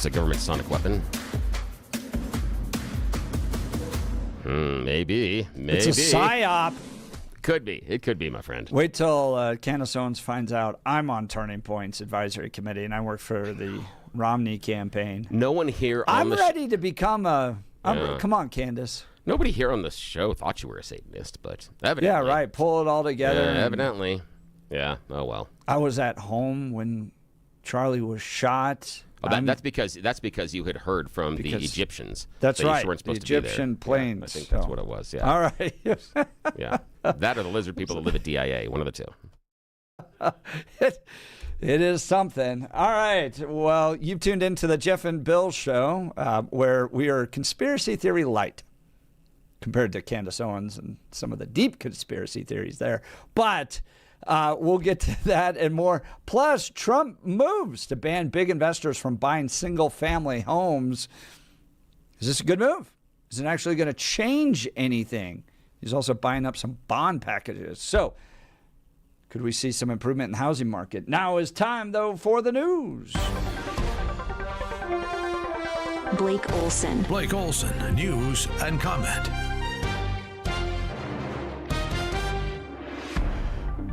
this a government sonic weapon? Maybe. It's a psyop. Could be. It could be, my friend. Wait till Candace Owens finds out I'm on Turning Point's advisory committee and I work for the Romney campaign. No one here on I'm ready to become a... Come on, Candace. Nobody here on the show thought you were a Satanist, but evidently. Yeah, right. Pull it all together. Yeah, evidently. Yeah, oh well. I was at home when Charlie was shot. Oh, that's because you had heard from the Egyptians. That's that right. You weren't supposed the to Egyptian be there. planes. Yeah, I think that's what it was. Yeah. All right. Yeah. That or the lizard people that live at DIA. One of the two. It is something. All right. Well, you've tuned into the Jeff and Bill show, where we are conspiracy theory light compared to Candace Owens and some of the deep conspiracy theories there. But we'll get to that and more. Plus, Trump moves to ban big investors from buying single-family homes. Is this a good move? Is it actually going to change anything? He's also buying up some bond packages. So, could we see some improvement in the housing market? Now is time, though, for the news. Blake Olson. Blake Olson, news and comment.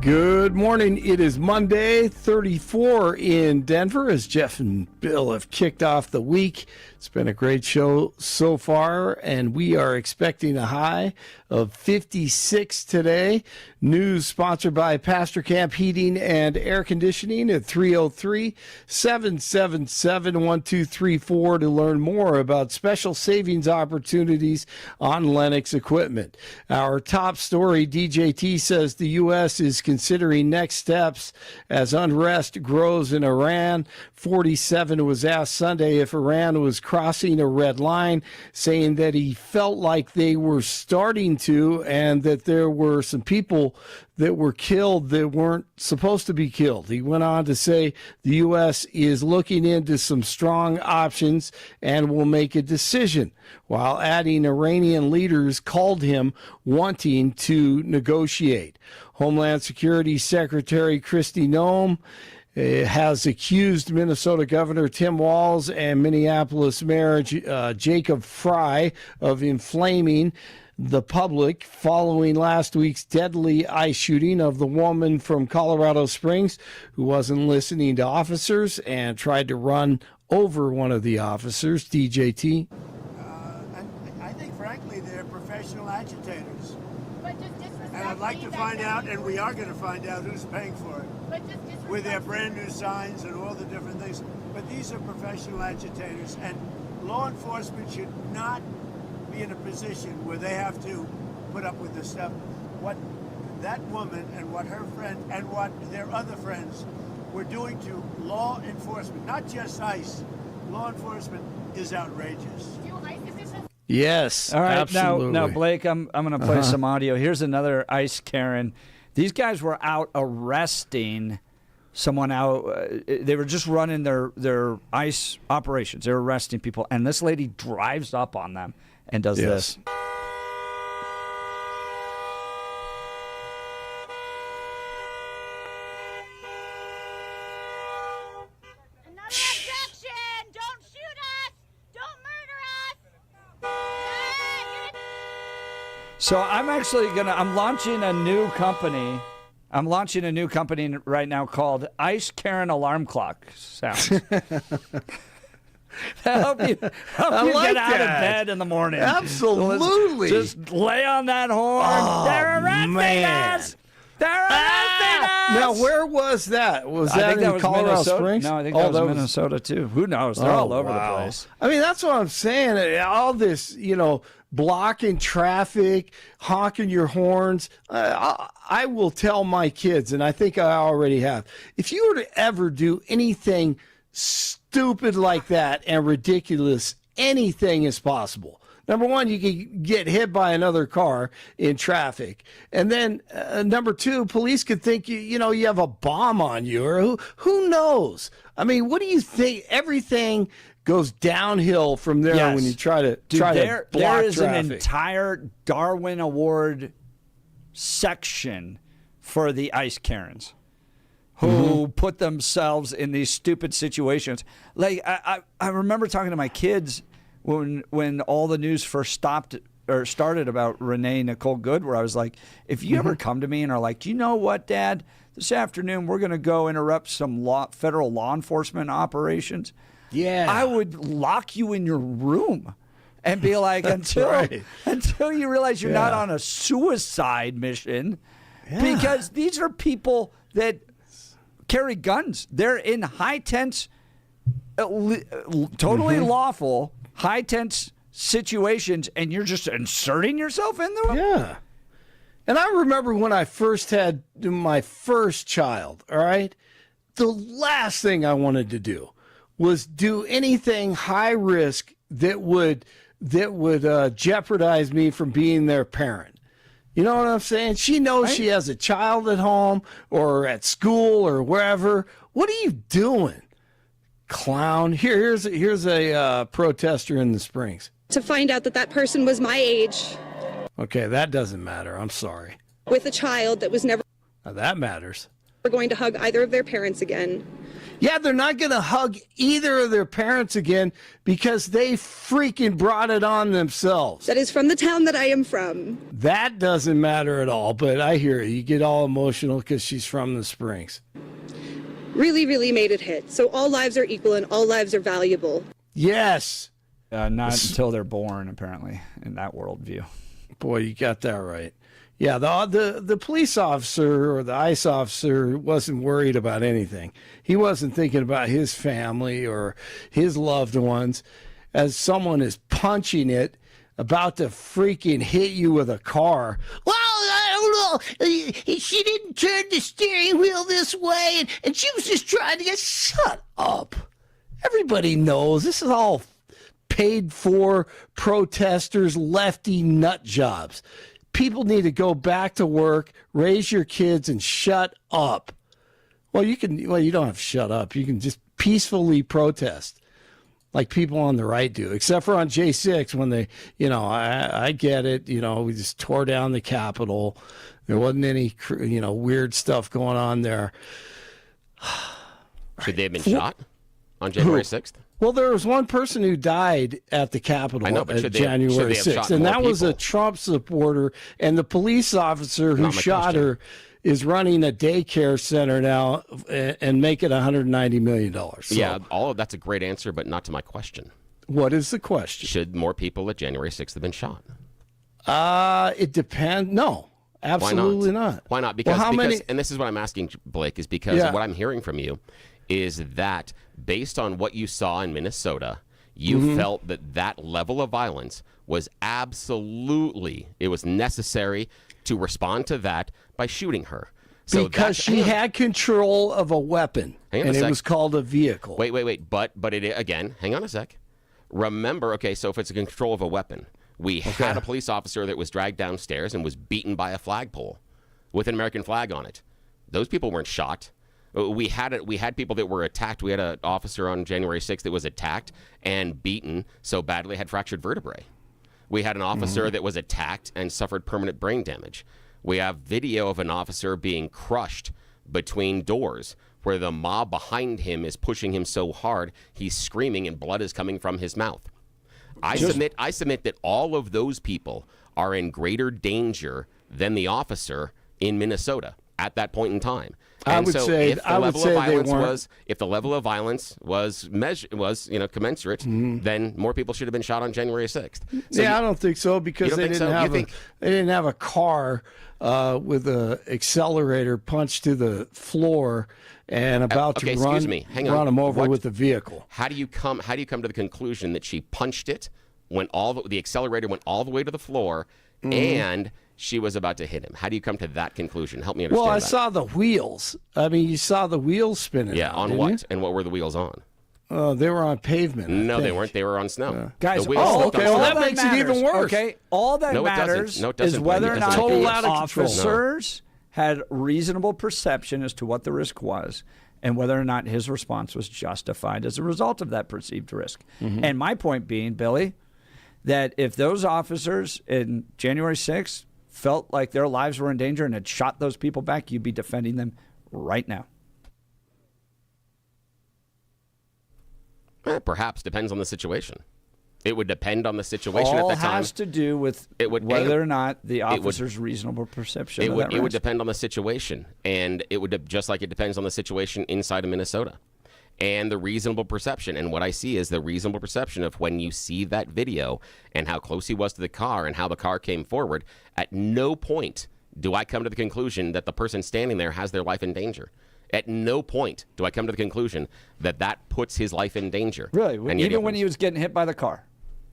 Good morning. It is Monday, 34 in Denver, as Jeff and Bill have kicked off the week. It's been a great show so far, and we are expecting a high of 56 today. News sponsored by Pastor Camp Heating and Air Conditioning at 303-777-1234 to learn more about special savings opportunities on Lennox equipment. Our top story, DJT says the U.S. is considering next steps as unrest grows in Iran. 47 was asked Sunday if Iran was crossing a red line, saying that he felt like they were starting to, and that there were some people that were killed that weren't supposed to be killed. He went on to say the U.S. is looking into some strong options and will make a decision, while adding Iranian leaders called him wanting to negotiate. Homeland Security Secretary Kristi Noem has accused Minnesota Governor Tim Walz and Minneapolis Mayor Jacob Frey of inflaming the public following last week's deadly ICE shooting of the woman from Colorado Springs who wasn't listening to officers and tried to run over one of the officers. DJT. I think, frankly, they're professional agitators. But just And I'd like to find out, and we are going to find out, who's paying for it. But just With their brand new signs and all the different things. But these are professional agitators, and law enforcement should not be in a position where they have to put up with this stuff. What that woman and what her friend and what their other friends were doing to law enforcement, not just ICE, law enforcement is outrageous. Yes, all right. absolutely. Now, Blake, I'm going to play some audio. Here's another ICE Karen. These guys were out arresting someone out. They were just running their ICE operations. They were arresting people, and this lady drives up on them and does this. Another objection! Don't shoot us! Don't murder us! So I'm launching a new company. I'm launching a new company right now called ICE Karen Alarm Clock Sounds. help you get out of bed in the morning. Absolutely. Just lay on that horn. Oh, They're arresting us. They're arresting us. Now, where was that? Was I that think in that was Colorado Minnesota. Springs? No, I think that was Minnesota too. Who knows? They're all over the place. I mean, that's what I'm saying. All this, blocking traffic, honking your horns. I will tell my kids, and I think I already have, if you were to ever do anything stupid like that and ridiculous, anything is possible. Number one, you could get hit by another car in traffic. And then number two, police could think, you have a bomb on you, or who knows? I mean, what do you think? Everything goes downhill from there when you try to block there is traffic. an entire Darwin Award section for the ICE Karens. who put themselves in these stupid situations. Like I remember talking to my kids when all the news first started about Renee Nicole Good, where I was like, if you ever come to me and are like, you know what, Dad, this afternoon we're going to go interrupt some federal law enforcement operations. Yeah. I would lock you in your room and be like, until you realize you're not on a suicide mission, because these are people that carry guns. They're in high tense, totally lawful, high tense situations, and you're just inserting yourself in them? Yeah. And I remember when I first had my first child, all right, the last thing I wanted to do was do anything high risk that would jeopardize me from being their parent. You know what I'm saying? She knows she has a child at home or at school or wherever. What are you doing, clown? Here's a protester in the Springs. To find out that person was my age. Okay, that doesn't matter. I'm sorry. With a child that was never Now that matters. going to hug either of their parents again. Yeah, they're not going to hug either of their parents again because they freaking brought it on themselves. That is from the town that I am from. That doesn't matter at all, but I hear you get all emotional because she's from the Springs. Really, really made it hit. So all lives are equal and all lives are valuable. Yes. Not until they're born, apparently, in that worldview. Boy, you got that right. Yeah, the police officer or the ICE officer wasn't worried about anything. He wasn't thinking about his family or his loved ones. As someone is punching it, about to freaking hit you with a car. Well, I don't know. She didn't turn the steering wheel this way, and she was just trying to get... Shut up. Everybody knows this is all paid for protesters, lefty nut jobs. People need to go back to work, raise your kids, and shut up. Well, you don't have to shut up. You can just peacefully protest like people on the right do, except for on J6 when they, I get it. We just tore down the Capitol. There wasn't any, weird stuff going on there. Should they have been shot on January 6th? Well, there was one person who died at the Capitol on January 6th, and that was a Trump supporter, and the police officer who shot her is running a daycare center now and make it $190 million. So, yeah, all of that's a great answer, but not to my question. What is the question? Should more people at January 6th have been shot? It depends. No, absolutely not. Why not? Because, how many? And this is what I'm asking, Blake, is because what I'm hearing from you is that based on what you saw in Minnesota, you felt that level of violence was it was necessary to respond to that by shooting her. So because she had control of a weapon, and it was called a vehicle. Wait. But again, hang on a sec. Remember, so if it's a control of a weapon, we had a police officer that was dragged downstairs and was beaten by a flagpole with an American flag on it. Those people weren't shot. We had people that were attacked. We had an officer on January 6th that was attacked and beaten so badly had fractured vertebrae. We had an officer that was attacked and suffered permanent brain damage. We have video of an officer being crushed between doors where the mob behind him is pushing him so hard he's screaming and blood is coming from his mouth. I submit that all of those people are in greater danger than the officer in Minnesota at that point in time. I would say if the level of violence was commensurate, then more people should have been shot on January 6th. So I don't think so because they didn't have a car with an accelerator punched to the floor and about to run him over with the vehicle. How do you come to the conclusion that she punched it when the accelerator went all the way to the floor and she was about to hit him? How do you come to that conclusion? Help me understand. Well, I saw the wheels. I mean, you saw the wheels spinning. Yeah, on what? And what were the wheels on? They were on pavement. No, they weren't. They were on snow. Guys, well, that makes it even worse. Okay, all that matters is whether or not the officers had reasonable perception as to what the risk was and whether or not his response was justified as a result of that perceived risk. And my point being, Billy, that if those officers in January 6th felt like their lives were in danger and had shot those people back, you'd be defending them right now. Perhaps depends on the situation. It would depend on the situation All at that time. has to do with whether or not the officer's reasonable perception. It of would depend on the situation, and it would just like it depends on the situation inside of Minnesota, and the reasonable perception. And what I see is the reasonable perception of when you see that video and how close he was to the car and how the car came forward. At no point do I come to the conclusion that the person standing there has their life in danger. At no point do I come to the conclusion that that puts his life in danger. Really, and even when he was getting hit by the car.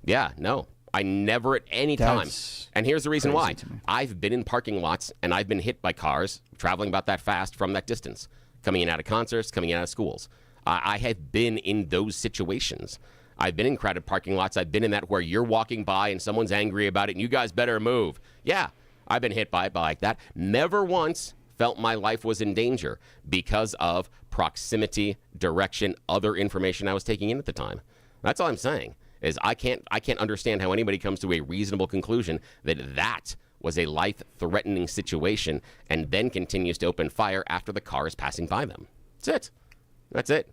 Yeah, no. I never at any time. And here's the reason why. I've been in parking lots and I've been hit by cars traveling about that fast from that distance, coming in out of concerts, coming in out of schools. I have been in those situations. I've been in crowded parking lots. I've been in that where you're walking by and someone's angry about it and you guys better move. Yeah, I've been hit by it like that. Never once felt my life was in danger because of proximity, direction, other information I was taking in at the time. That's all I'm saying. Is I can't understand how anybody comes to a reasonable conclusion that was a life-threatening situation and then continues to open fire after the car is passing by them. That's it.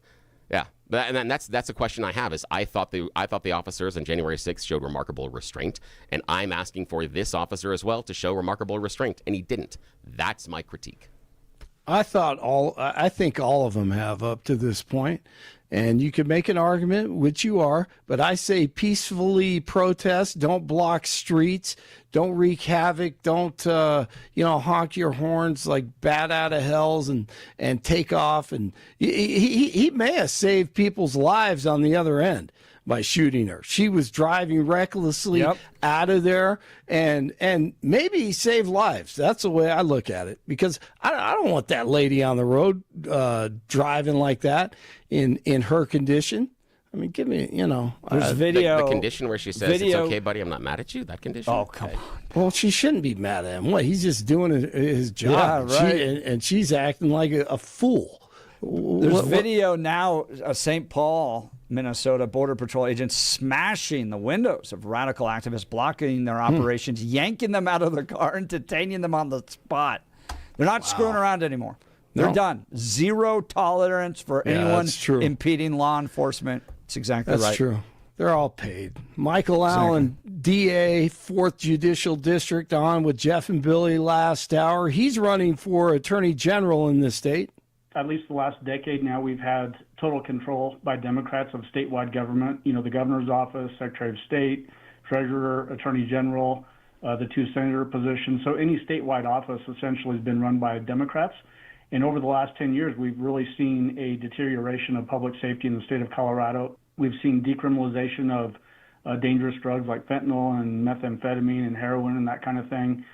Yeah, and that's a question I have. Is I thought the officers on January 6th showed remarkable restraint, and I'm asking for this officer as well to show remarkable restraint, and he didn't. That's my critique. I think all of them have up to this point. And you could make an argument, which you are, but I say peacefully protest. Don't block streets. Don't wreak havoc. Don't, honk your horns like bat out of hells and take off. And he may have saved people's lives on the other end by shooting her. She was driving recklessly out of there, and maybe he saved lives. That's the way I look at it, because I don't want that lady on the road driving like that in her condition. I mean, give me, There's video. The condition where she says, it's okay, buddy, I'm not mad at you, that condition? Oh, come on. Well, she shouldn't be mad at him. What? He's just doing his job. Yeah, right. And she's acting like a fool. There's video now of St. Paul, Minnesota Border Patrol agents smashing the windows of radical activists, blocking their operations, yanking them out of the car and detaining them on the spot. They're not screwing around anymore. They're done. Zero tolerance for anyone impeding law enforcement. It's exactly right. That's true. They're all paid. Michael Allen, DA, 4th Judicial District, on with Jeff and Billy last hour. He's running for Attorney General in this state. At least the last decade now, we've had total control by Democrats of statewide government. You know, the governor's office, Secretary of State, Treasurer, Attorney General, the 2 senator positions. So any statewide office essentially has been run by Democrats. And over the last 10 years, we've really seen a deterioration of public safety in the state of Colorado. We've seen decriminalization of dangerous drugs like fentanyl and methamphetamine and heroin and that kind of thing.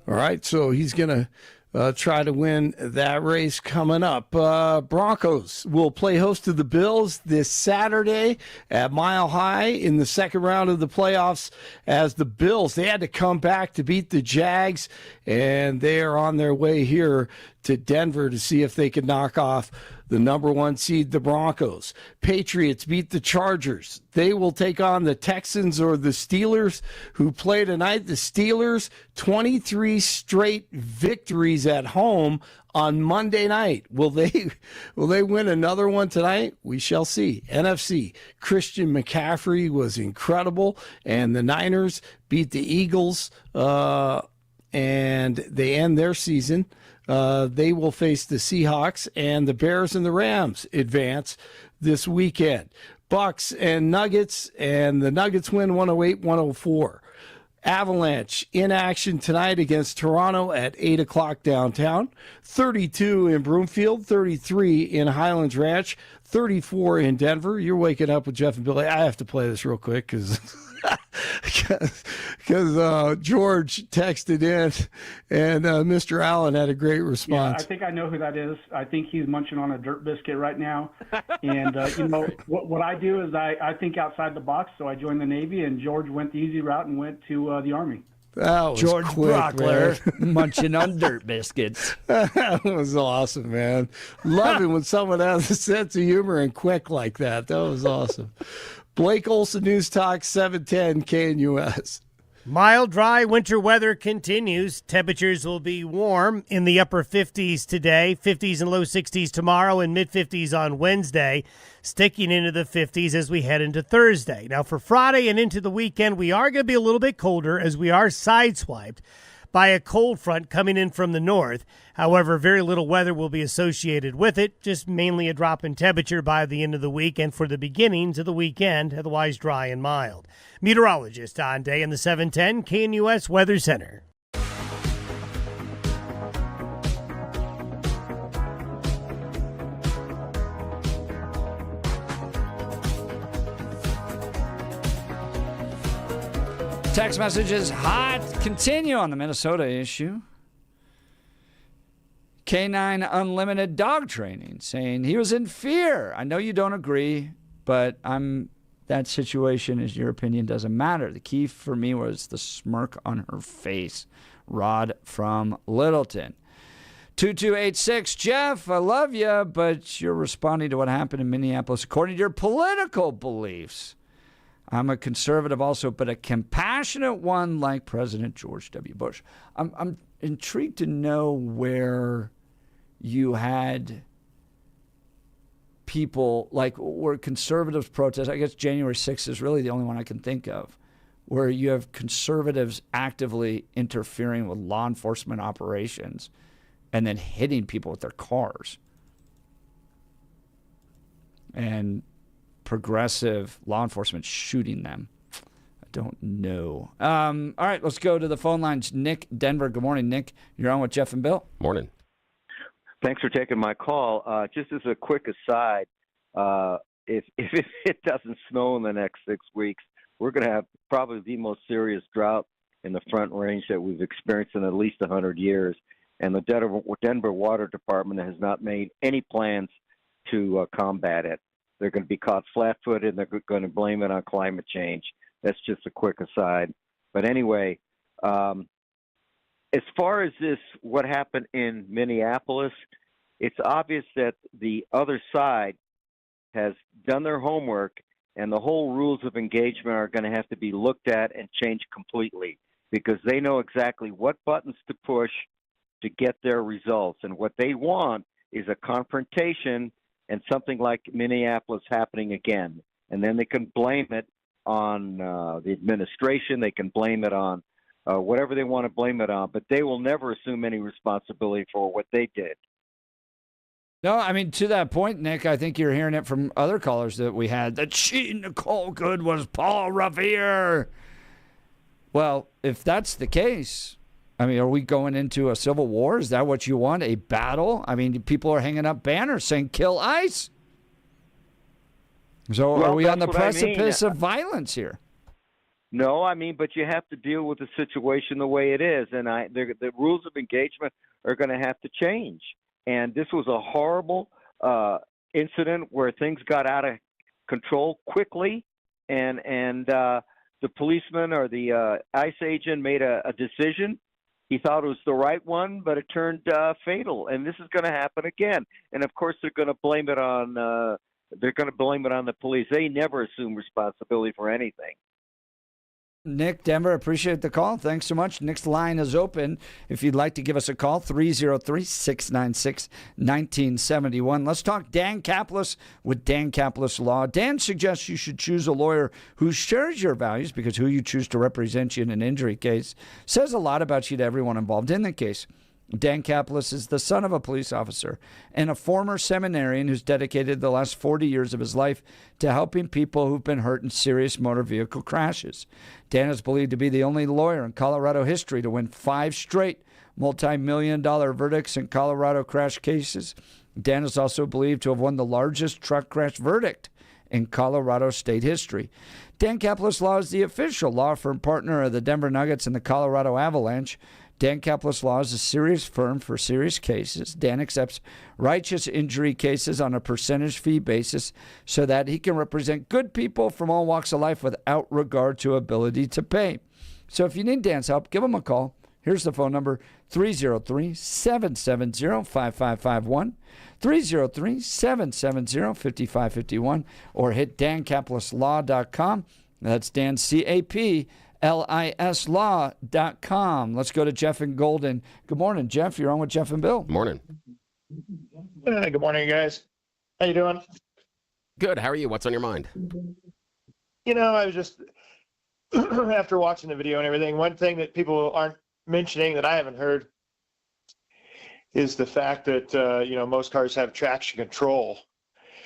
All right, so he's going to try to win that race coming up. Broncos will play host to the Bills this Saturday at Mile High in the second round of the playoffs, as the Bills, they had to come back to beat the Jags, and they are on their way here to Denver to see if they could knock off the number 1 seed, the Broncos. Patriots beat the Chargers. They will take on the Texans or the Steelers, who play tonight. The Steelers, 23 straight victories at home on Monday night. Will they win another one tonight? We shall see. NFC, Christian McCaffrey was incredible, and the Niners beat the Eagles, and they end their season. They will face the Seahawks, and the Bears and the Rams advance this weekend. Bucks and Nuggets, and the Nuggets win 108-104. Avalanche in action tonight against Toronto at 8 o'clock downtown. 32 in Broomfield, 33 in Highlands Ranch, 34 in Denver. You're waking up with Jeff and Billy. I have to play this real quick because George texted in, and Mr. Allen had a great response. Yeah, I think I know who that is. I think he's munching on a dirt biscuit right now. And, what I do is I think outside the box, so I joined the Navy, and George went the easy route and went to the Army. That was George quick, Brockler munching on dirt biscuits. That was awesome, man. Love it when someone has a sense of humor and quick like that. That was awesome. Blake Olson, News Talk 710 KNUS. Mild, dry winter weather continues. Temperatures will be warm in the upper 50s today, 50s and low 60s tomorrow, and mid-50s on Wednesday, sticking into the 50s as we head into Thursday. Now, for Friday and into the weekend, we are going to be a little bit colder as we are sideswiped by a cold front coming in from the north. However, very little weather will be associated with it, just mainly a drop in temperature by the end of the week and for the beginnings of the weekend, otherwise dry and mild. Meteorologist Don Day in the 710 KNUS Weather Center. Text messages hot. Continue on the Minnesota issue. K9 Unlimited Dog Training saying he was in fear. I know you don't agree, but that situation is your opinion, doesn't matter. The key for me was the smirk on her face. Rod from Littleton. 2286, Jeff, I love you, but you're responding to what happened in Minneapolis according to your political beliefs. I'm a conservative also, but a compassionate one like President George W. Bush. I'm intrigued to know where you had people, like where conservatives protest. I guess January 6th is really the only one I can think of, where you have conservatives actively interfering with law enforcement operations and then hitting people with their cars. And progressive law enforcement shooting them. I don't know. All right, let's go to the phone lines. Nick, Denver. Good morning, Nick. You're on with Jeff and Bill. Morning. Thanks for taking my call. Just as a quick aside, if it doesn't snow in the next 6 weeks, we're going to have probably the most serious drought in the Front Range that we've experienced in at least 100 years. And the Denver Water Department has not made any plans to combat it. They're going to be caught flat-footed, and they're going to blame it on climate change. That's just a quick aside. But anyway, as far as what happened in Minneapolis, it's obvious that the other side has done their homework, and the whole rules of engagement are going to have to be looked at and changed completely because they know exactly what buttons to push to get their results. And what they want is a confrontation and something like Minneapolis happening again. And then they can blame it on the administration. They can blame it on whatever they want to blame it on, but they will never assume any responsibility for what they did. No, I mean, to that point, Nick, I think you're hearing it from other callers that we had, that she, Nicole Good, was Paul Revere. Well, if that's the case, I mean, are we going into a civil war? Is that what you want? A battle? I mean, people are hanging up banners saying kill ICE. So Well, are we on the that's what I mean. precipice of violence here? No, I mean, but you have to deal with the situation the way it is, and the rules of engagement are going to have to change. And this was a horrible incident where things got out of control quickly, and the policeman or the ICE agent made a decision. He thought it was the right one, but it turned fatal. And this is going to happen again. And of course, they're going to blame it on the police. They never assume responsibility for anything. Nick, Denver, appreciate the call. Thanks so much. Nick's line is open. If you'd like to give us a call, 303-696-1971. Let's talk Dan Caplis with Dan Caplis Law. Dan suggests you should choose a lawyer who shares your values because who you choose to represent you in an injury case says a lot about you to everyone involved in the case. Dan Caplis is the son of a police officer and a former seminarian who's dedicated the last 40 years of his life to helping people who've been hurt in serious motor vehicle crashes. Dan is believed to be the only lawyer in Colorado history to win 5 straight multi-million-dollar verdicts in Colorado crash cases. Dan is also believed to have won the largest truck crash verdict in Colorado state history. Dan Caplis Law is the official law firm partner of the Denver Nuggets and the Colorado Avalanche. Dan Caplis Law is a serious firm for serious cases. Dan accepts righteous injury cases on a percentage fee basis so that he can represent good people from all walks of life without regard to ability to pay. So if you need Dan's help, give him a call. Here's the phone number, 303-770-5551, 303-770-5551, or hit dancaplisLaw.com. That's Dan, C-A-P, lislaw.com. Let's go to Jeff and Golden. Good morning, Jeff. You're on with Jeff and Bill. Morning. Good morning, guys. How you doing? Good. How are you? What's on your mind? I was just after watching the video and everything, one thing that people aren't mentioning that I haven't heard is the fact that most cars have traction control.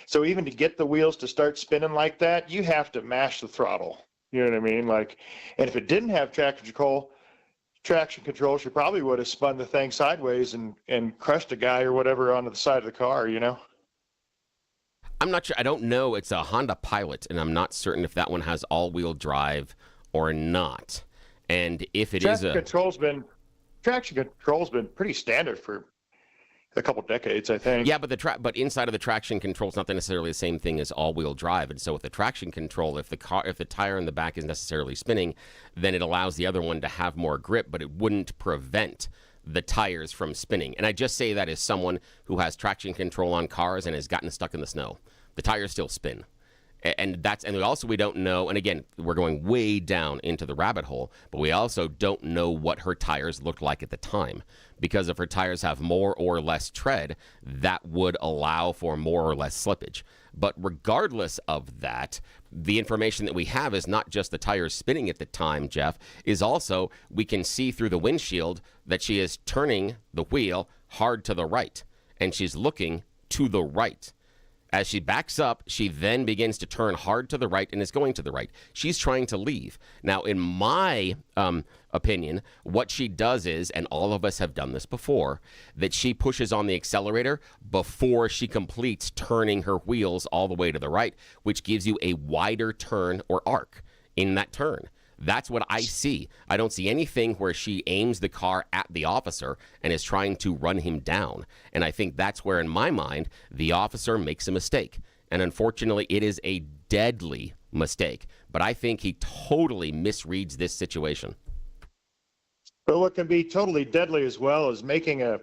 So even to get the wheels to start spinning like that, you have to mash the throttle. You know what I mean? And if it didn't have traction control, she probably would have spun the thing sideways and crushed a guy or whatever onto the side of the car, I'm not sure. I don't know. It's a Honda Pilot, and I'm not certain if that one has all-wheel drive or not. And if it is traction control's been pretty standard for a couple decades, I think. Yeah, but inside of the traction control is not necessarily the same thing as all-wheel drive. And so with the traction control, if the tire in the back is necessarily spinning, then it allows the other one to have more grip, but it wouldn't prevent the tires from spinning. And I just say that as someone who has traction control on cars and has gotten stuck in the snow. The tires still spin. And we don't know, and again, we're going way down into the rabbit hole, but we also don't know what her tires looked like at the time. Because if her tires have more or less tread, that would allow for more or less slippage. But regardless of that, the information that we have is not just the tires spinning at the time, Jeff, is also we can see through the windshield that she is turning the wheel hard to the right, and she's looking to the right. As she backs up, she then begins to turn hard to the right and is going to the right. She's trying to leave. Now, in my opinion, what she does is, and all of us have done this before, that she pushes on the accelerator before she completes turning her wheels all the way to the right, which gives you a wider turn or arc in that turn. That's what I see. I don't see anything where she aims the car at the officer and is trying to run him down. And I think that's where, in my mind, the officer makes a mistake. And unfortunately, it is a deadly mistake. But I think he totally misreads this situation. But what can be totally deadly as well is making a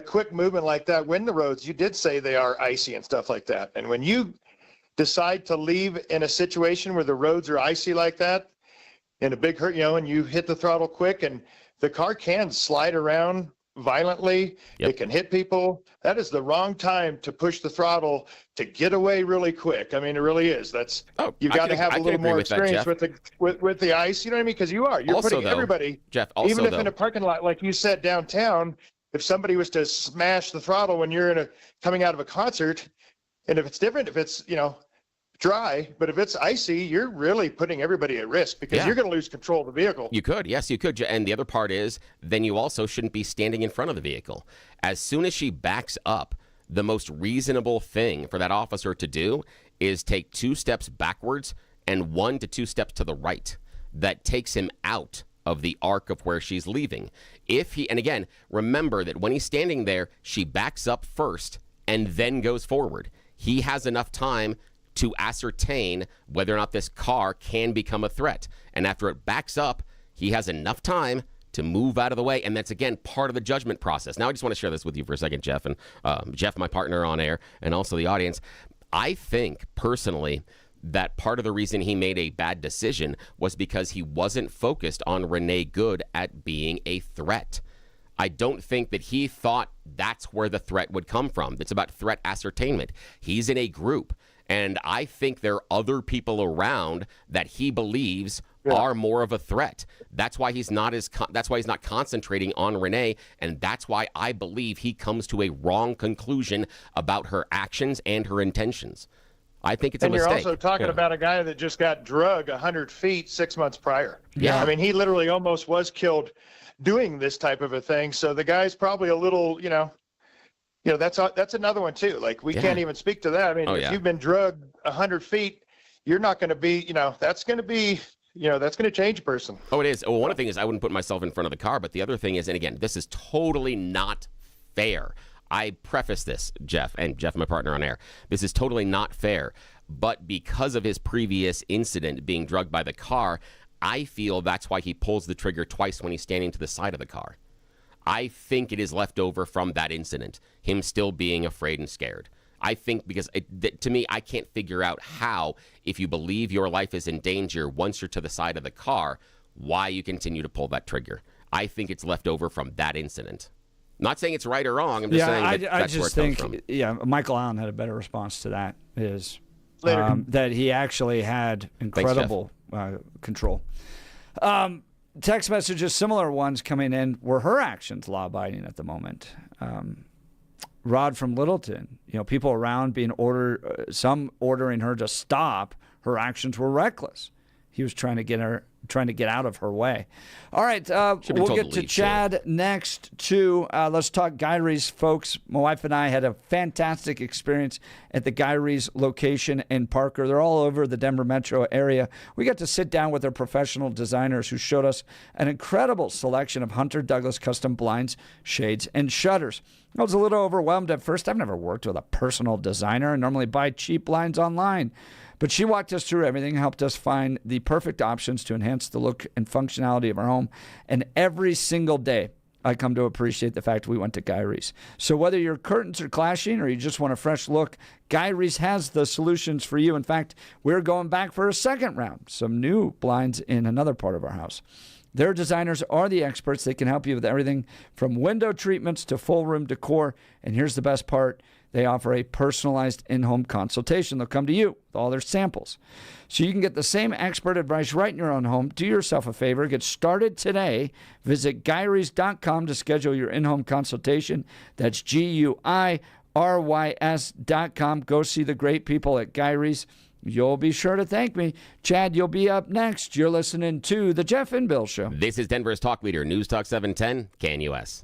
quick movement like that when the roads, you did say they are icy and stuff like that. And when you decide to leave in a situation where the roads are icy like that, in a big hurt, and you hit the throttle quick, and the car can slide around violently. Yep. It can hit people. That is the wrong time to push the throttle to get away really quick. I mean, it really is. You've got to have a little more experience with the ice. You know what I mean? Because you're also, putting everybody, Jeff, even if in a parking lot like you said downtown, if somebody was to smash the throttle when you're coming out of a concert, and if it's different, if it's dry, but if it's icy, you're really putting everybody at risk because you're going to lose control of the vehicle. You could. Yes, you could. And the other part is then you also shouldn't be standing in front of the vehicle. As soon as she backs up, the most reasonable thing for that officer to do is take 2 steps backwards and 1 to 2 steps to the right. That takes him out of the arc of where she's leaving. And again, remember that when he's standing there, she backs up first and then goes forward. He has enough time to ascertain whether or not this car can become a threat. And after it backs up, he has enough time to move out of the way. And that's, again, part of the judgment process. Now, I just want to share this with you for a second, Jeff, and Jeff, my partner on air, and also the audience. I think, personally, that part of the reason he made a bad decision was because he wasn't focused on Renee Good at being a threat. I don't think that he thought that's where the threat would come from. It's about threat ascertainment. He's in a group. And I think there are other people around that he believes are more of a threat. That's why he's not concentrating on Renee, and that's why I believe he comes to a wrong conclusion about her actions and her intentions. I think it's a mistake. And you're also talking about a guy that just got drugged 100 feet 6 months prior. Yeah. I mean, he literally almost was killed doing this type of a thing. So the guy's probably a little, that's another one too. Like we can't even speak to that. I mean, if you've been drugged 100 feet, you're not going to be, that's going to change a person. Oh, it is. Well, one thing is I wouldn't put myself in front of the car, but the other thing is, and again, this is totally not fair. I preface this, Jeff, my partner on air. This is totally not fair. But because of his previous incident being drugged by the car, I feel that's why he pulls the trigger twice when he's standing to the side of the car. I think it is left over from that incident, him still being afraid and scared. I think because to me, I can't figure out how, if you believe your life is in danger once you're to the side of the car, why you continue to pull that trigger. I think it's left over from that incident. Not saying it's right or wrong. I'm just saying that's where it comes from. Yeah, Michael Allen had a better response to that. That he actually had incredible control. Text messages, similar ones coming in. Were her actions law-abiding at the moment? Rod from Littleton, people around being some ordering her to stop. Her actions were reckless. He was trying to get out of her way. All right, we'll get to Chad next, too. Let's talk Guy Rees, folks. My wife and I had a fantastic experience at the Guy Rees location in Parker. They're all over the Denver metro area. We got to sit down with their professional designers who showed us an incredible selection of Hunter Douglas custom blinds, shades, and shutters. I was a little overwhelmed at first. I've never worked with a personal designer. I normally buy cheap blinds online. But she walked us through everything, helped us find the perfect options to enhance the look and functionality of our home. And every single day, I come to appreciate the fact we went to Guy Rees. So whether your curtains are clashing or you just want a fresh look, Guy Rees has the solutions for you. In fact, we're going back for a second round, some new blinds in another part of our house. Their designers are the experts. They can help you with everything from window treatments to full room decor. And here's the best part. They offer a personalized in-home consultation. They'll come to you with all their samples. So you can get the same expert advice right in your own home. Do yourself a favor. Get started today. Visit GuyRees.com to schedule your in-home consultation. That's GUIRYS.com. Go see the great people at Guy Rees. You'll be sure to thank me. Chad, you'll be up next. You're listening to The Jeff and Bill Show. This is Denver's Talk Leader, News Talk 710, KNUS.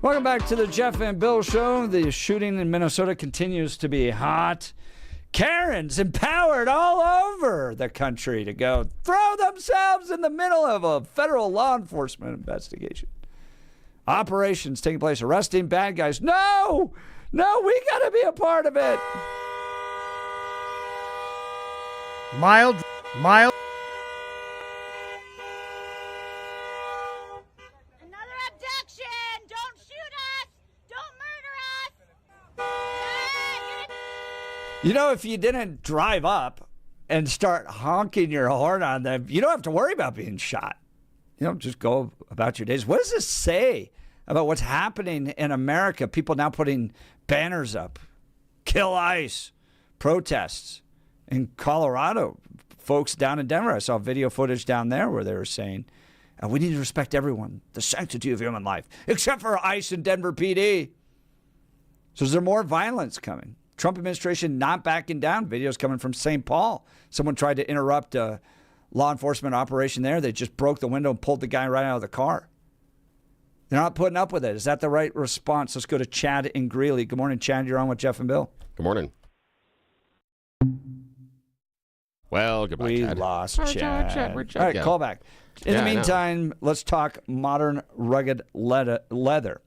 Welcome back to the Jeff and Bill Show. The shooting in Minnesota continues to be hot. Karens empowered all over the country to go throw themselves in the middle of a federal law enforcement investigation. Operations taking place, arresting bad guys. No, we got to be a part of it. Mild. Another abduction! Don't shoot us! Don't murder us! You know, if you didn't drive up and start honking your horn on them, you don't have to worry about being shot. You know, just go about your days. What does this say about what's happening in America? People now putting banners up. Kill ICE. Protests. In Colorado, folks down in Denver, I saw video footage down there where they were saying, we need to respect everyone, the sanctity of human life, except for ICE and Denver PD. So is there more violence coming? Trump administration not backing down. Videos coming from St. Paul. Someone tried to interrupt a law enforcement operation there. They just broke the window and pulled the guy right out of the car. They're not putting up with it. Is that the right response? Let's go to Chad in Greeley. Good morning, Chad. You're on with Jeff and Bill. Good morning. Well, goodbye, we Chad. Lost Where'd Chad. Chad All right, go? call back. In Yeah, the I know. meantime, let's talk modern, rugged leather.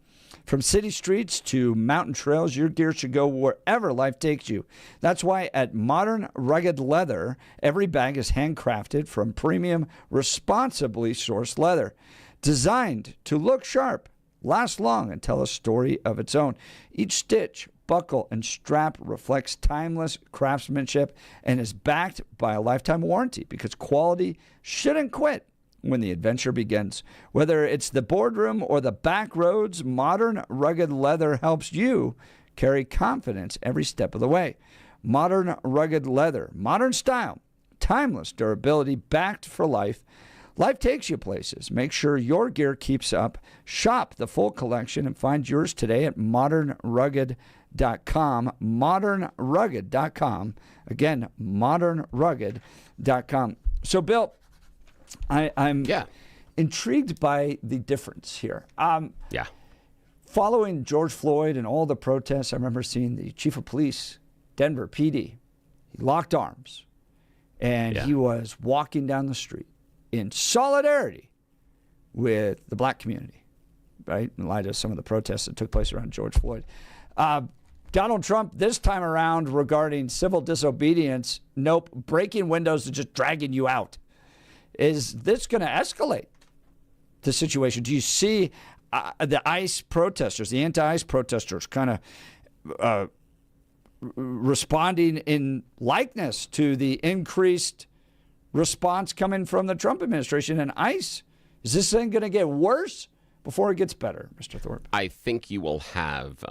From city streets to mountain trails, your gear should go wherever life takes you. That's why at Modern Rugged Leather, every bag is handcrafted from premium, responsibly sourced leather. Designed to look sharp, last long, and tell a story of its own. Each stitch, buckle, and strap reflects timeless craftsmanship and is backed by a lifetime warranty because quality shouldn't quit when the adventure begins. Whether it's the boardroom or the back roads, Modern Rugged Leather helps you carry confidence every step of the way. Modern Rugged Leather, modern style, timeless durability, backed for life. Life takes you places. Make sure your gear keeps up. Shop the full collection and find yours today at modernrugged.com. Modernrugged.com. Again, modernrugged.com. So, Bill, I'm intrigued by the difference here. Following George Floyd and all the protests, I remember seeing the chief of police, Denver PD. He locked arms, and he was walking down the street in solidarity with the black community, right, in light of some of the protests that took place around George Floyd. Donald Trump, this time around, regarding civil disobedience, nope, breaking windows and just dragging you out. Is this going to escalate the situation? Do you see the ICE protesters, the anti-ICE protesters, kind of responding in likeness to the increased response coming from the Trump administration and ICE? Is this thing going to get worse before it gets better, Mr. Thorpe? I think you will have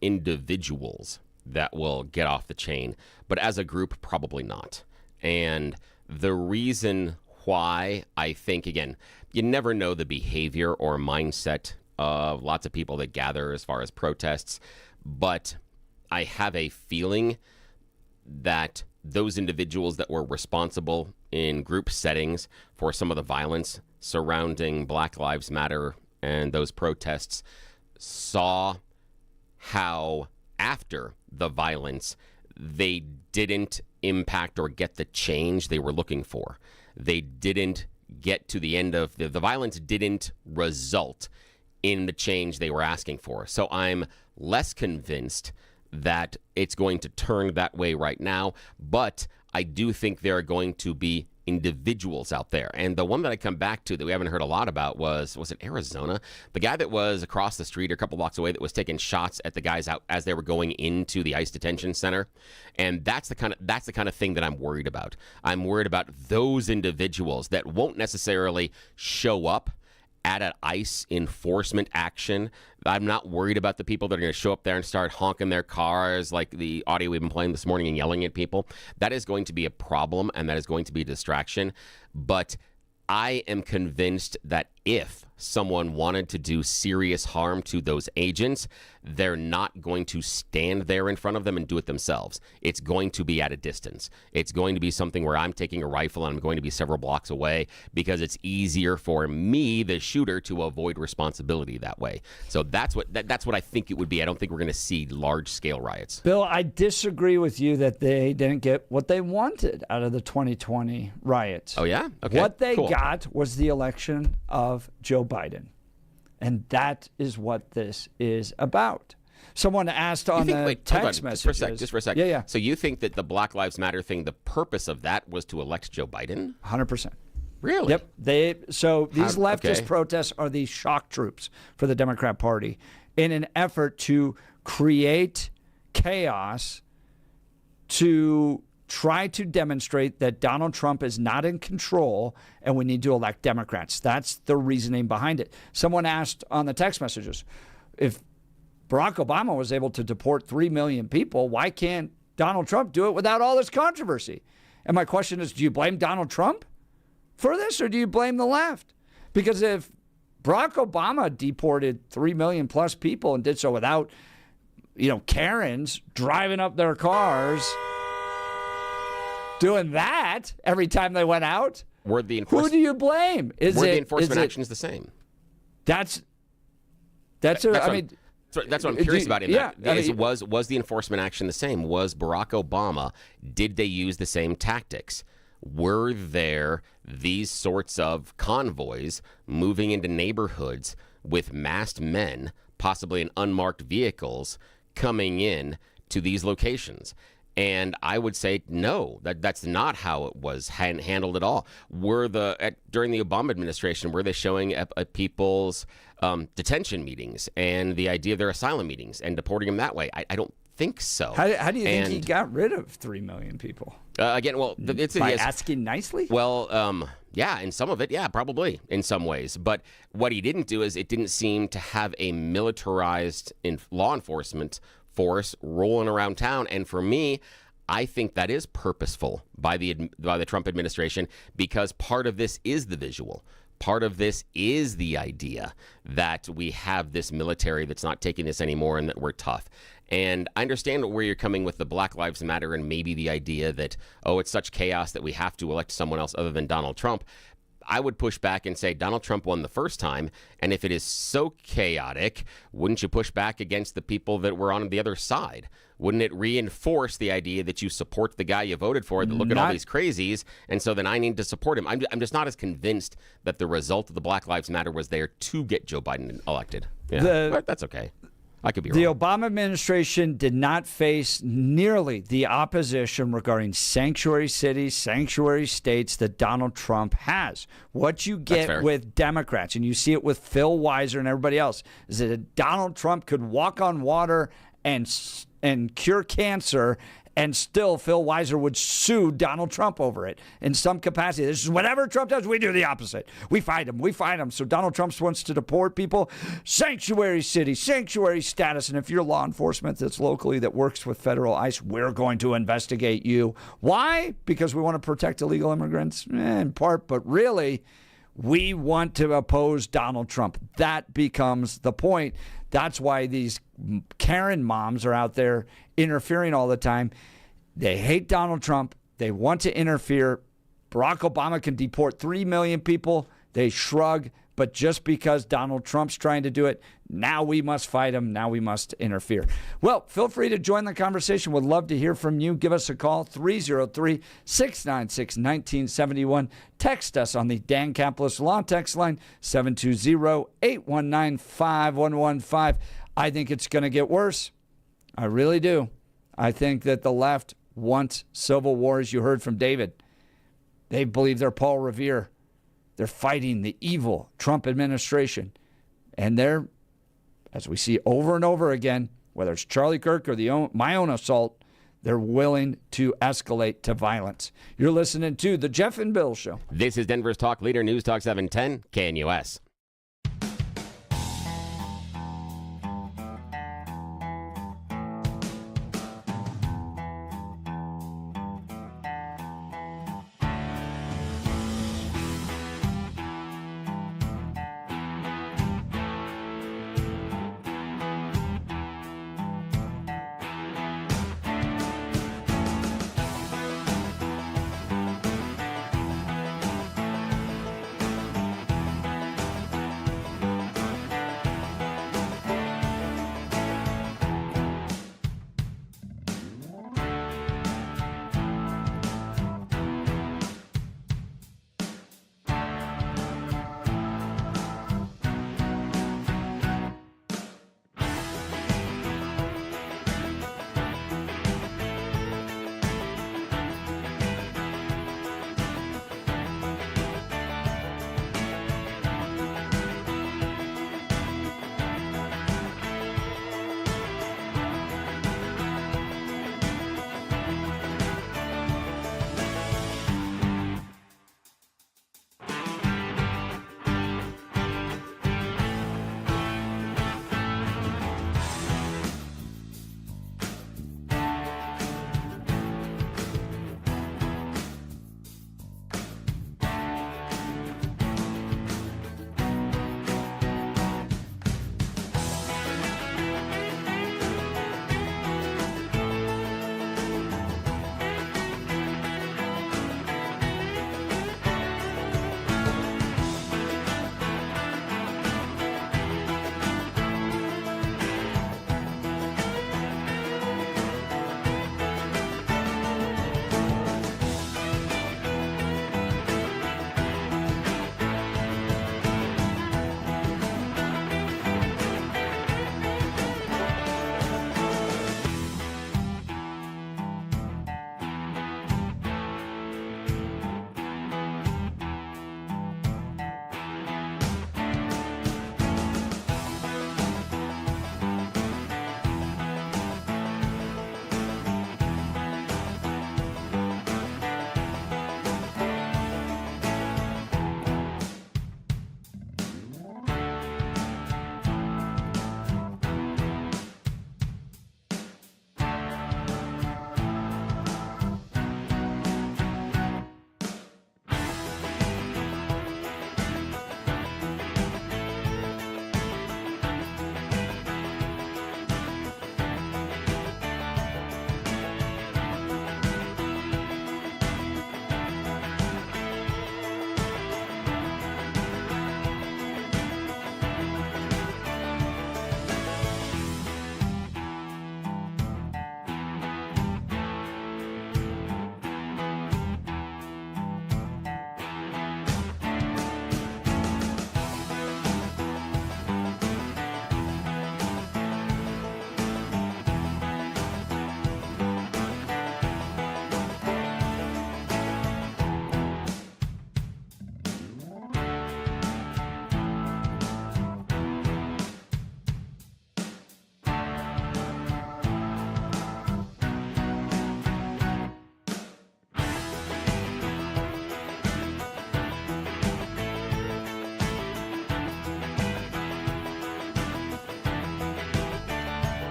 individuals that will get off the chain, but as a group, probably not. And the reason why, I think, again, you never know the behavior or mindset of lots of people that gather as far as protests, but I have a feeling that those individuals that were responsible in group settings for some of the violence surrounding Black Lives Matter and those protests saw how after the violence they didn't impact or get the change they were looking for. They didn't get to the end of the violence didn't result in the change they were asking for. So I'm less convinced that it's going to turn that way right now, but I do think there are going to be individuals out there. And the one that I come back to that we haven't heard a lot about was it Arizona? The guy that was across the street or a couple blocks away that was taking shots at the guys out as they were going into the ICE detention center. And that's the kind of thing that I'm worried about. I'm worried about those individuals that won't necessarily show up at an ICE enforcement action. I'm not worried about the people that are going to show up there and start honking their cars like the audio we've been playing this morning and yelling at people. That is going to be a problem, and that is going to be a distraction. But I am convinced that if someone wanted to do serious harm to those agents, they're not going to stand there in front of them and do it themselves. It's going to be at a distance. It's going to be something where I'm taking a rifle and I'm going to be several blocks away because it's easier for me, the shooter, to avoid responsibility that way. So that's what I think it would be. I don't think we're going to see large-scale riots. Bill, I disagree with you that they didn't get what they wanted out of the 2020 riots. Oh, yeah? Okay. What they cool. got was the election of Joe Biden. And that is what this is about. Someone asked on the text messages. Just for a sec. Yeah. So you think that the Black Lives Matter thing, the purpose of that was to elect Joe Biden? 100%. Really? Yep. These leftist protests are the shock troops for the Democrat Party in an effort to create chaos, to try to demonstrate that Donald Trump is not in control and we need to elect Democrats. That's the reasoning behind it. Someone asked on the text messages, if Barack Obama was able to deport 3 million people, why can't Donald Trump do it without all this controversy? And my question is, do you blame Donald Trump for this or do you blame the left? Because if Barack Obama deported 3 million plus people and did so without, Karens driving up their cars, doing that every time they went out, who do you blame? The enforcement actions the same? That's what I'm curious about. Was the enforcement action the same? Was Barack Obama, did they use the same tactics? Were there these sorts of convoys moving into neighborhoods with masked men, possibly in unmarked vehicles, coming in to these locations? And I would say no, that's not how it was handled at all. During the Obama administration, were they showing at people's detention meetings and the idea of their asylum meetings and deporting them that way? I don't think so. How do you think he got rid of 3 million people? By asking nicely? Well, yeah, in some of it, yeah, probably in some ways. But what he didn't do is it didn't seem to have a militarized law enforcement force rolling around town. And for me, I think that is purposeful by the Trump administration, because part of this is the visual. Part of this is the idea that we have this military that's not taking this anymore and that we're tough. And I understand where you're coming with the Black Lives Matter and maybe the idea that, it's such chaos that we have to elect someone else other than Donald Trump. I would push back and say Donald Trump won the first time, and if it is so chaotic, wouldn't you push back against the people that were on the other side? Wouldn't it reinforce the idea that you support the guy you voted for, that look at all these crazies, and so then I need to support him? I'm just not as convinced that the result of the Black Lives Matter was there to get Joe Biden elected. Yeah, but that's okay. I could be wrong. The Obama administration did not face nearly the opposition regarding sanctuary cities, sanctuary states that Donald Trump has. What you get with Democrats, and you see it with Phil Weiser and everybody else, is that Donald Trump could walk on water and cure cancer, and still Phil Weiser would sue Donald Trump over it in some capacity. This is whatever Trump does, we do the opposite. We fight him. So Donald Trump wants to deport people. Sanctuary city, sanctuary status. And if you're law enforcement that's locally that works with federal ICE, we're going to investigate you. Why? Because we want to protect illegal immigrants? In part, but really, we want to oppose Donald Trump. That becomes the point. That's why these Karen moms are out there interfering all the time. They hate Donald Trump. They want to interfere. Barack Obama can deport 3 million people. They shrug. But just because Donald Trump's trying to do it, now we must fight him. Now we must interfere. Well, feel free to join the conversation. Would love to hear from you. Give us a call, 303-696-1971. Text us on the Dan Caplis Law text line, 720-819-5115. I think it's going to get worse. I really do. I think that the left wants civil war, as you heard from David. They believe they're Paul Revere. They're fighting the evil Trump administration. And they're, as we see over and over again, whether it's Charlie Kirk or my own assault, they're willing to escalate to violence. You're listening to The Jeff and Bill Show. This is Denver's Talk Leader, News Talk 710, KNUS.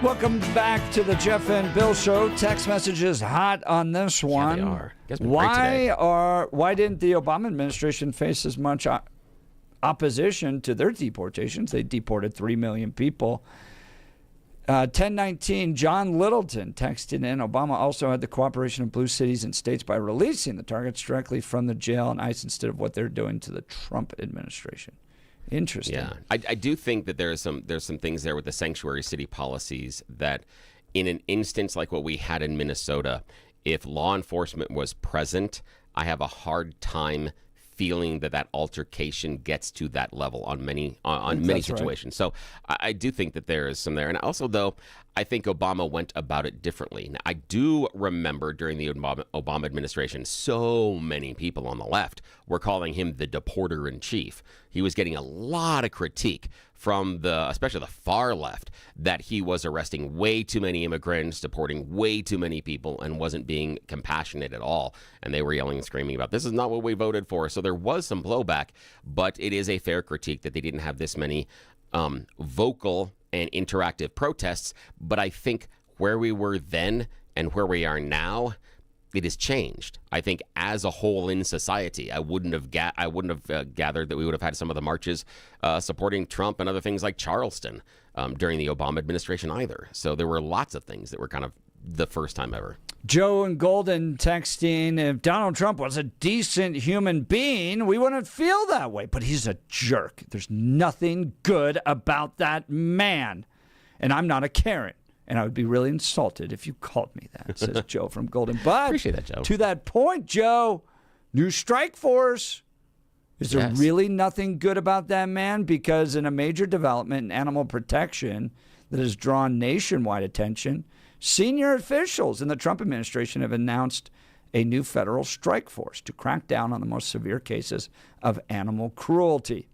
Welcome back to the Jeff and Bill Show. Text messages hot on this one. Yeah, they are. You guys been great today. Why didn't the Obama administration face as much opposition to their deportations? They deported 3 million people. 1019, John Littleton texted in, Obama also had the cooperation of blue cities and states by releasing the targets directly from the jail and ICE instead of what they're doing to the Trump administration. Interesting. Yeah, I do think that there's some things there with the sanctuary city policies that, in an instance like what we had in Minnesota, if law enforcement was present, I have a hard time feeling that altercation gets to that level on many situations. Right. So I do think that there is some there. And also, though, I think Obama went about it differently. Now, I do remember during the Obama administration, so many people on the left were calling him the deporter-in-chief. He was getting a lot of critique from especially the far left, that he was arresting way too many immigrants, deporting way too many people, and wasn't being compassionate at all. And they were yelling and screaming about, this is not what we voted for. So there was some blowback, but it is a fair critique that they didn't have this many vocal and interactive protests. But I think where we were then and where we are now, it has changed. I think as a whole in society, I wouldn't have gathered that we would have had some of the marches supporting Trump and other things like Charleston during the Obama administration either. So there were lots of things that were kind of the first time ever. Joe and Golden texting, if Donald Trump was a decent human being, we wouldn't feel that way. But he's a jerk. There's nothing good about that man. And I'm not a Karen. And I would be really insulted if you called me that, says Joe from Golden. But appreciate that, Joe. To that point, Joe, new strike force. Is there really nothing good about that man? Because in a major development in animal protection that has drawn nationwide attention, senior officials in the Trump administration have announced a new federal strike force to crack down on the most severe cases of animal cruelty.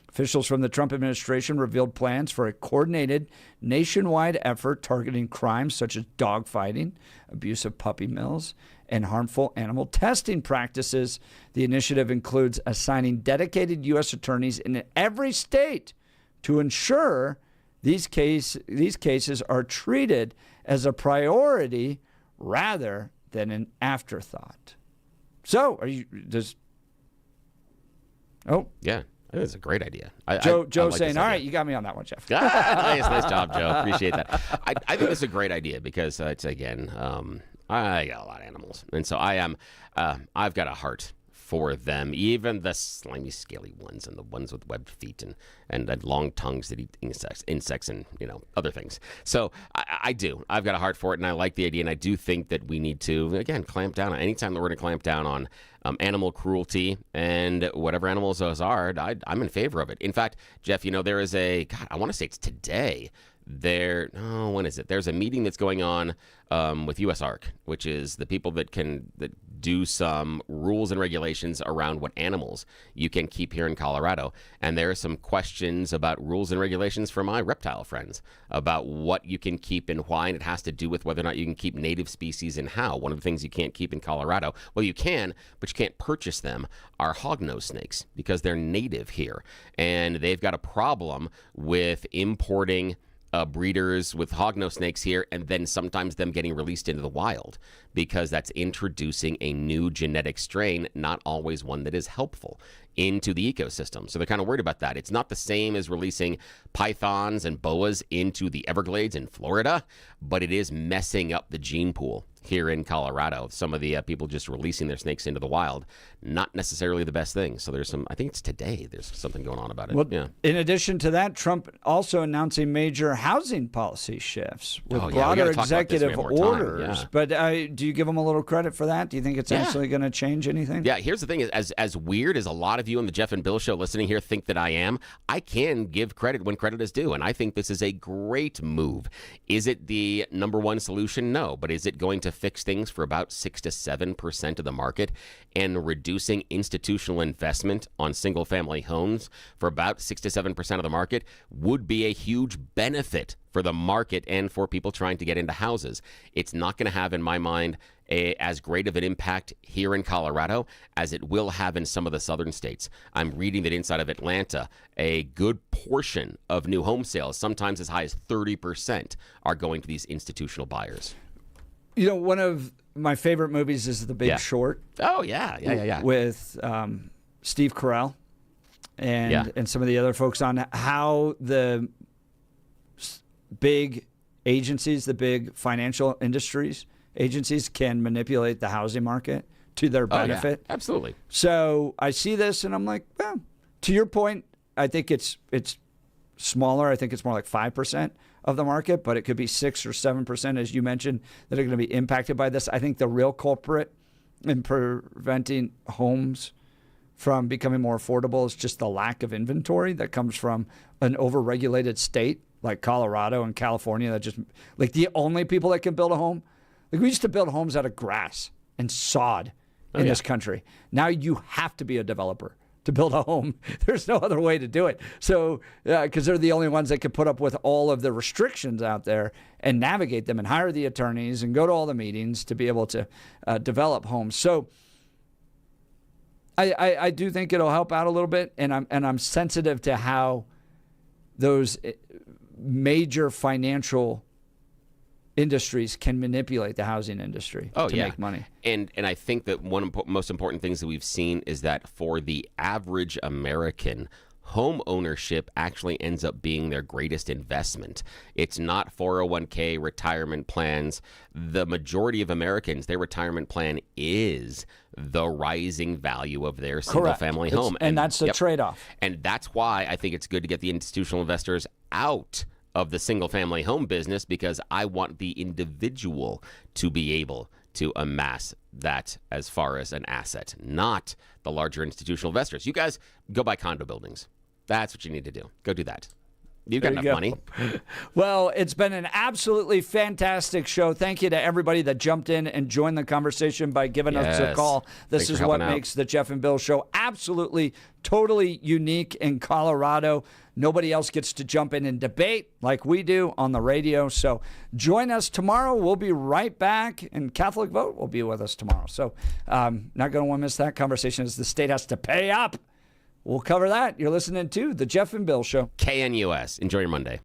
Officials from the Trump administration revealed plans for a coordinated nationwide effort targeting crimes such as dogfighting, abuse of puppy mills, and harmful animal testing practices. The initiative includes assigning dedicated U.S. attorneys in every state to ensure these cases are treated as a priority rather than an afterthought. So, Yeah. I think it's a great idea. Joe I like saying, all right, you got me on that one, Jeff. Nice job, Joe. Appreciate that. I think it's a great idea because it's, again, I got a lot of animals. And so I've got a heart for them, even the slimy, scaly ones and the ones with webbed feet and long tongues that eat insects and, other things. So I do. I've got a heart for it, and I like the idea, and I do think that we need to, again, clamp down. Anytime that we're going to clamp down on animal cruelty and whatever animals those are, I'm in favor of it. In fact, Jeff, there is I want to say it's today. When is it? There's a meeting that's going on with USARK, which is the people that do some rules and regulations around what animals you can keep here in Colorado. And there are some questions about rules and regulations for my reptile friends about what you can keep and why, and it has to do with whether or not you can keep native species and how. One of the things you can't keep in Colorado, well, you can, but you can't purchase them, are hognose snakes because they're native here. And they've got a problem with importing breeders with hognose snakes here, and then sometimes them getting released into the wild because that's introducing a new genetic strain, not always one that is helpful, into the ecosystem. So they're kind of worried about that. It's not the same as releasing pythons and boas into the Everglades in Florida, but it is messing up the gene pool here in Colorado. Some of the people just releasing their snakes into the wild, not necessarily the best thing. So there's I think it's today, there's something going on about it. Well, yeah. In addition to that, Trump also announcing major housing policy shifts with broader executive orders. Yeah. But do you give him a little credit for that? Do you think it's actually going to change anything? Yeah, here's the thing. As weird as a lot of you on the Jeff and Bill Show listening here think that I am, I can give credit when credit is due. And I think this is a great move. Is it the number one solution? No. But is it going to fix things for about 6 to 7% of the market and reducing institutional investment on single family homes for about 6 to 7% of the market would be a huge benefit for the market and for people trying to get into houses. It's not going to have, in my mind, as great of an impact here in Colorado as it will have in some of the southern states. I'm reading that inside of Atlanta, a good portion of new home sales, sometimes as high as 30%, are going to these institutional buyers. You know, one of my favorite movies is The Big Short. Oh, yeah. With Steve Carell and some of the other folks on how the big agencies, the big financial agencies can manipulate the housing market to their benefit. Oh, yeah. Absolutely. So I see this and I'm like, well, to your point, I think it's smaller. I think it's more like 5% of the market, but it could be 6 or 7%, as you mentioned, that are going to be impacted by this. I think the real culprit in preventing homes from becoming more affordable is just the lack of inventory that comes from an overregulated state like Colorado and California that just, like, the only people that can build a home. Like, we used to build homes out of grass and sod in this country. Now you have to be a developer to build a home. There's no other way to do it. So, because they're the only ones that can put up with all of the restrictions out there and navigate them and hire the attorneys and go to all the meetings to be able to develop homes. So I do think it'll help out a little bit, and I'm sensitive to how those major financial industries can manipulate the housing industry to make money. And I think that one of the most important things that we've seen is that for the average American, home ownership actually ends up being their greatest investment. It's not 401k, retirement plans. The majority of Americans, their retirement plan is the rising value of their single-family home. And that's the trade-off. And that's why I think it's good to get the institutional investors out of the single-family home business, because I want the individual to be able to amass that as far as an asset, not the larger institutional investors. You guys go buy condo buildings. That's what you need to do. Go do that. You've got enough money. Well, it's been an absolutely fantastic show. Thank you to everybody that jumped in and joined the conversation by giving us a call. This is what makes the Jeff and Bill Show absolutely, totally unique in Colorado. Nobody else gets to jump in and debate like we do on the radio. So join us tomorrow. We'll be right back, and Catholic Vote will be with us tomorrow. So not going to want to miss that conversation as the state has to pay up. We'll cover that. You're listening to The Jeff and Bill Show. KNUS. Enjoy your Monday.